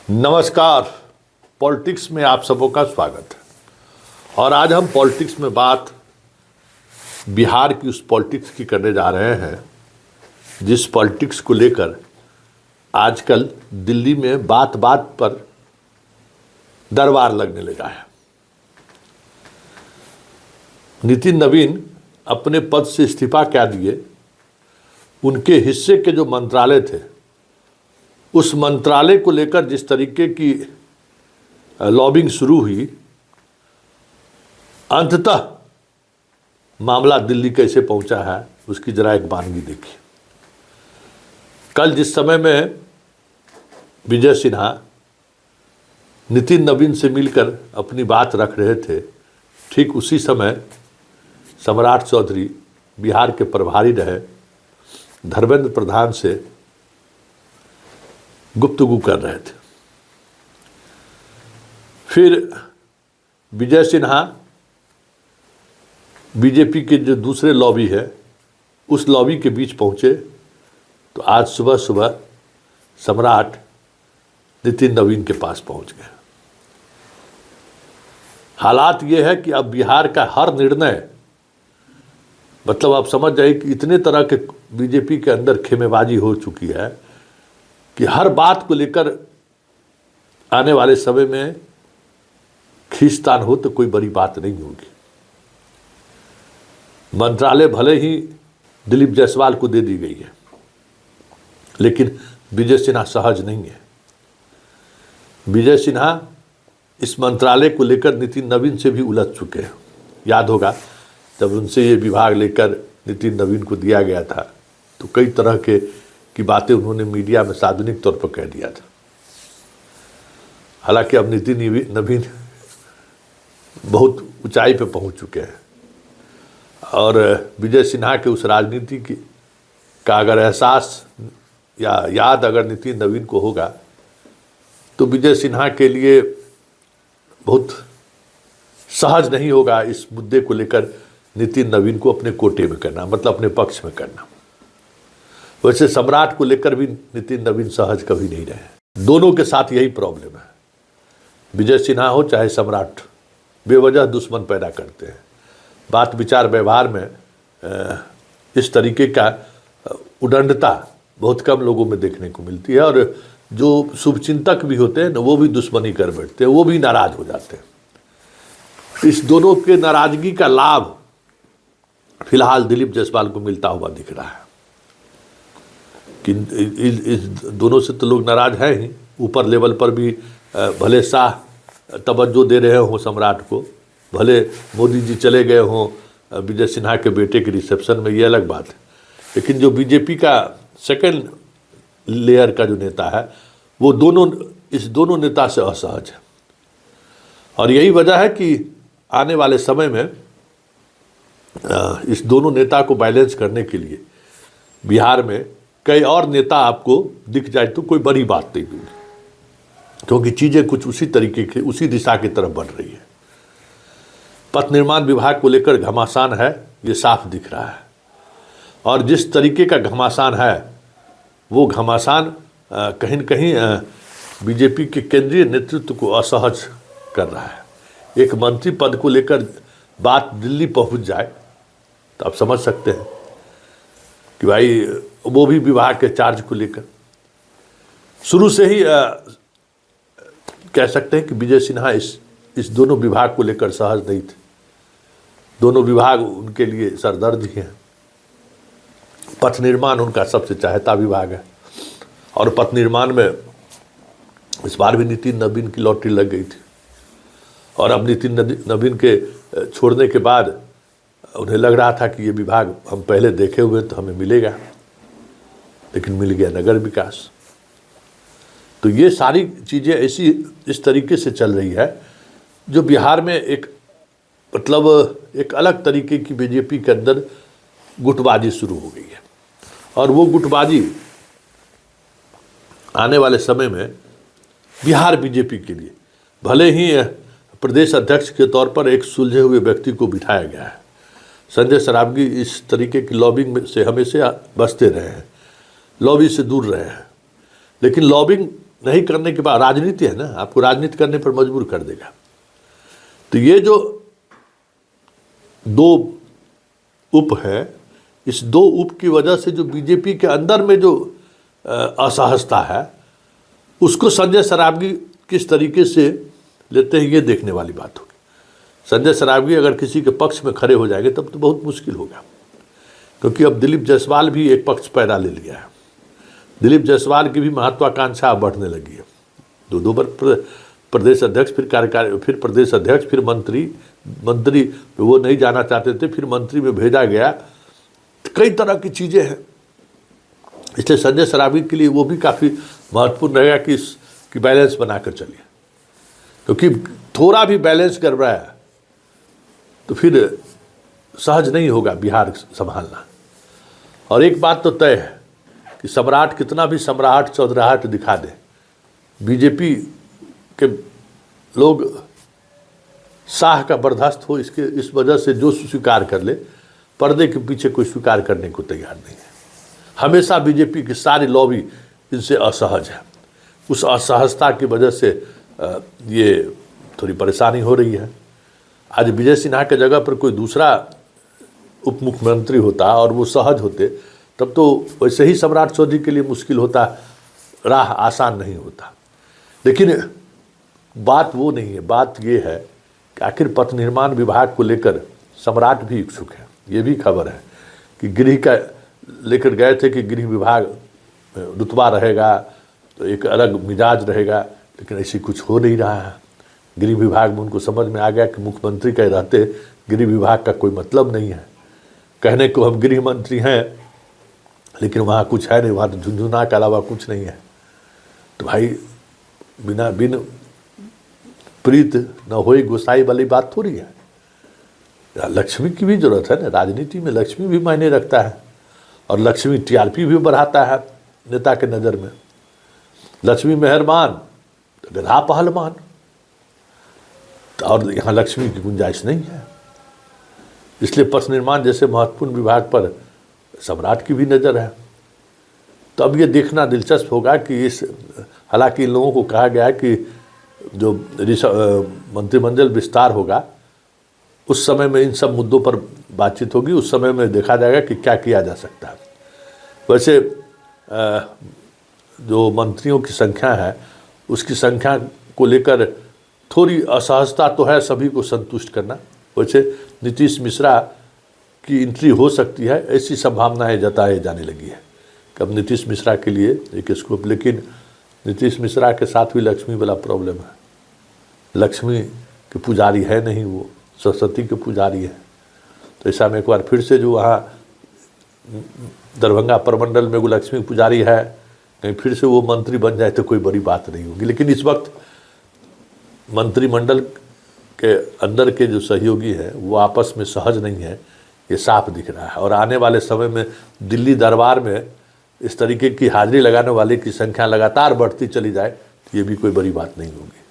नमस्कार। पॉलिटिक्स में आप सबों का स्वागत है। और आज हम पॉलिटिक्स में बात बिहार की उस पॉलिटिक्स की करने जा रहे हैं जिस पॉलिटिक्स को लेकर आजकल दिल्ली में बात बात पर दरबार लगने लगा है। नितिन नवीन अपने पद से इस्तीफा क्या दिए, उनके हिस्से के जो मंत्रालय थे उस मंत्रालय को लेकर जिस तरीके की लॉबिंग शुरू हुई, अंततः मामला दिल्ली कैसे पहुंचा है उसकी जरा एक बानगी देखिए। कल जिस समय में विजय सिन्हा नितिन नवीन से मिलकर अपनी बात रख रहे थे, ठीक उसी समय सम्राट चौधरी बिहार के प्रभारी रहे धर्मेंद्र प्रधान से गुफ्तगू कर रहे थे। फिर विजय सिन्हा बीजेपी के जो दूसरे लॉबी है उस लॉबी के बीच पहुंचे तो आज सुबह सुबह सम्राट नितिन नवीन के पास पहुंच गए। हालात ये है कि अब बिहार का हर निर्णय, मतलब आप समझ जाइए कि इतने तरह के बीजेपी के अंदर खेमेबाजी हो चुकी है कि हर बात को लेकर आने वाले समय में खींचतान हो तो कोई बड़ी बात नहीं होगी। मंत्रालय भले ही दिलीप जायसवाल को दे दी गई है, लेकिन विजय सिन्हा सहज नहीं है। विजय सिन्हा इस मंत्रालय को लेकर नितिन नवीन से भी उलझ चुके हैं। याद होगा जब उनसे ये विभाग लेकर नितिन नवीन को दिया गया था तो कई तरह की बातें उन्होंने मीडिया में सार्वजनिक तौर पर कह दिया था। हालांकि अब नितिन नवीन बहुत ऊंचाई पे पहुंच चुके हैं और विजय सिन्हा के उस राजनीति का अगर एहसास या याद अगर नितिन नवीन को होगा तो विजय सिन्हा के लिए बहुत सहज नहीं होगा इस मुद्दे को लेकर नितिन नवीन को अपने कोटे में करना, मतलब अपने पक्ष में करना। वैसे सम्राट को लेकर भी नितिन नवीन सहज कभी नहीं रहे। दोनों के साथ यही प्रॉब्लम है। विजय सिन्हा हो चाहे सम्राट, बेवजह दुश्मन पैदा करते हैं। बात विचार व्यवहार में इस तरीके का उदंडता बहुत कम लोगों में देखने को मिलती है और जो शुभचिंतक भी होते हैं ना वो भी दुश्मनी कर बैठते हैं, वो भी नाराज हो जाते हैं। इस दोनों के नाराजगी का लाभ फिलहाल दिलीप जायसवाल को मिलता हुआ दिख रहा है कि इस दोनों से तो लोग नाराज हैं ही, ऊपर लेवल पर भी भले शाह तवज्जो दे रहे हों सम्राट को, भले मोदी जी चले गए हों विजय सिन्हा के बेटे के रिसेप्शन में, ये अलग बात है। लेकिन जो बीजेपी का सेकंड लेयर का जो नेता है वो इस दोनों नेता से असहज है। और यही वजह है कि आने वाले समय में इस दोनों नेता को बैलेंस करने के लिए बिहार में कई और नेता आपको दिख जाए तो कोई बड़ी बात नहीं होगी, क्योंकि चीज़ें कुछ उसी तरीके की उसी दिशा की तरफ बढ़ रही है। पथ निर्माण विभाग को लेकर घमासान है, ये साफ दिख रहा है। और जिस तरीके का घमासान है वो घमासान कहीं न कहीं बीजेपी के केंद्रीय नेतृत्व को असहज कर रहा है। एक मंत्री पद को लेकर बात दिल्ली पहुंच जाए तो आप समझ सकते हैं कि भाई वो भी विभाग के चार्ज को लेकर शुरू से ही कह सकते हैं कि विजय सिन्हा इस दोनों विभाग को लेकर सहज नहीं थे। दोनों विभाग उनके लिए सरदर्द ही हैं। पथ निर्माण उनका सबसे चाहता विभाग है और पथ निर्माण में इस बार भी नितिन नवीन की लॉटरी लग गई थी और अब नितिन नवीन के छोड़ने के बाद उन्हें लग रहा था कि ये विभाग हम पहले देखे हुए तो हमें मिलेगा, लेकिन मिल गया नगर विकास। तो ये सारी चीज़ें ऐसी इस तरीके से चल रही है जो बिहार में एक अलग तरीके की बीजेपी के अंदर गुटबाजी शुरू हो गई है। और वो गुटबाजी आने वाले समय में बिहार बीजेपी के लिए भले ही प्रदेश अध्यक्ष के तौर पर एक सुलझे हुए व्यक्ति को बिठाया गया है। संजय सरावगी इस तरीके की लॉबिंग से हमेशा बचते रहे हैं, लॉबी से दूर रहे हैं, लेकिन लॉबिंग नहीं करने के बाद राजनीति है ना, आपको राजनीति करने पर मजबूर कर देगा। तो ये जो दो उप है, इस दो उप की वजह से जो बीजेपी के अंदर में जो असहजता है, उसको संजय सरावगी किस तरीके से लेते हैं, ये देखने वाली बात होगी। संजय सरावगी अगर किसी के पक्ष में खड़े हो जाएंगे तब तो बहुत मुश्किल होगा, क्योंकि अब दिलीप जायसवाल भी एक पक्ष पैदा ले लिया है। दिलीप जायसवाल की भी महत्वाकांक्षा बढ़ने लगी है। दो बार प्रदेश अध्यक्ष, फिर कार्यकारी, फिर प्रदेश अध्यक्ष, फिर मंत्री वो नहीं जाना चाहते थे, फिर मंत्री में भेजा गया। कई तरह की चीज़ें हैं, इसलिए संजय सरावगी के लिए वो भी काफ़ी महत्वपूर्ण रहेगा कि बैलेंस बनाकर चलिए, क्योंकि थोड़ा भी बैलेंस गड़बड़ाया तो फिर सहज नहीं होगा बिहार संभालना। और एक बात तो तय है कि सम्राट कितना भी सम्राट चौधराहट दिखा दे, बीजेपी के लोग शाह का बर्दाश्त हो इस वजह से जो स्वीकार कर ले, पर्दे के पीछे कोई स्वीकार करने को तैयार नहीं है। हमेशा बीजेपी की सारी लॉबी इनसे असहज है। उस असहजता की वजह से ये थोड़ी परेशानी हो रही है। आज विजय सिन्हा के जगह पर कोई दूसरा उप मुख्यमंत्री होता और वो सहज होते, तब तो वैसे ही सम्राट चौधरी के लिए मुश्किल होता, राह आसान नहीं होता। लेकिन बात वो नहीं है, बात ये है कि आखिर पथ निर्माण विभाग को लेकर सम्राट भी इच्छुक है। ये भी खबर है कि गृह का लेकर गए थे कि गृह विभाग रुतबा रहेगा तो एक अलग मिजाज रहेगा, लेकिन ऐसी कुछ हो नहीं रहा है। गृह विभाग में उनको समझ में आ गया कि मुख्यमंत्री के रहते गृह विभाग का कोई मतलब नहीं है। कहने को हम गृह मंत्री हैं, लेकिन वहाँ कुछ है नहीं, वहाँ तो झुंझुना के अलावा कुछ नहीं है। तो भाई बिन प्रीत न होई गोसाई वाली बात थोड़ी है। लक्ष्मी की भी जरूरत है ना, राजनीति में लक्ष्मी भी मायने रखता है, और लक्ष्मी टीआरपी भी बढ़ाता है नेता के नज़र में। लक्ष्मी मेहरबान तो गधा पहलवान, और यहाँ लक्ष्मी की गुंजाइश नहीं है। इसलिए पथ निर्माण जैसे महत्वपूर्ण विभाग पर सम्राट की भी नज़र है। तो अब ये देखना दिलचस्प होगा कि हालांकि इन लोगों को कहा गया कि जो मंत्रिमंडल विस्तार होगा उस समय में इन सब मुद्दों पर बातचीत होगी, उस समय में देखा जाएगा कि क्या किया जा सकता है। वैसे जो मंत्रियों की संख्या है उसकी संख्या को लेकर थोड़ी असहजता तो है, सभी को संतुष्ट करना। वैसे नीतीश मिश्रा की एंट्री हो सकती है, ऐसी संभावनाएं जताई जाने लगी है कि अब नीतीश मिश्रा के लिए एक स्कोप। लेकिन नीतीश मिश्रा के साथ भी लक्ष्मी वाला प्रॉब्लम है। लक्ष्मी के पुजारी है नहीं, वो सरस्वती के पुजारी है। तो ऐसा में एक बार फिर से जो वहाँ दरभंगा प्रमंडल में वो लक्ष्मी पुजारी है, कहीं फिर से वो मंत्री बन जाए तो कोई बड़ी बात नहीं होगी। लेकिन इस वक्त मंत्रिमंडल के अंदर के जो सहयोगी हैं वो आपस में सहज नहीं है, ये साफ दिख रहा है। और आने वाले समय में दिल्ली दरबार में इस तरीके की हाजिरी लगाने वाले की संख्या लगातार बढ़ती चली जाए तो ये भी कोई बड़ी बात नहीं होगी।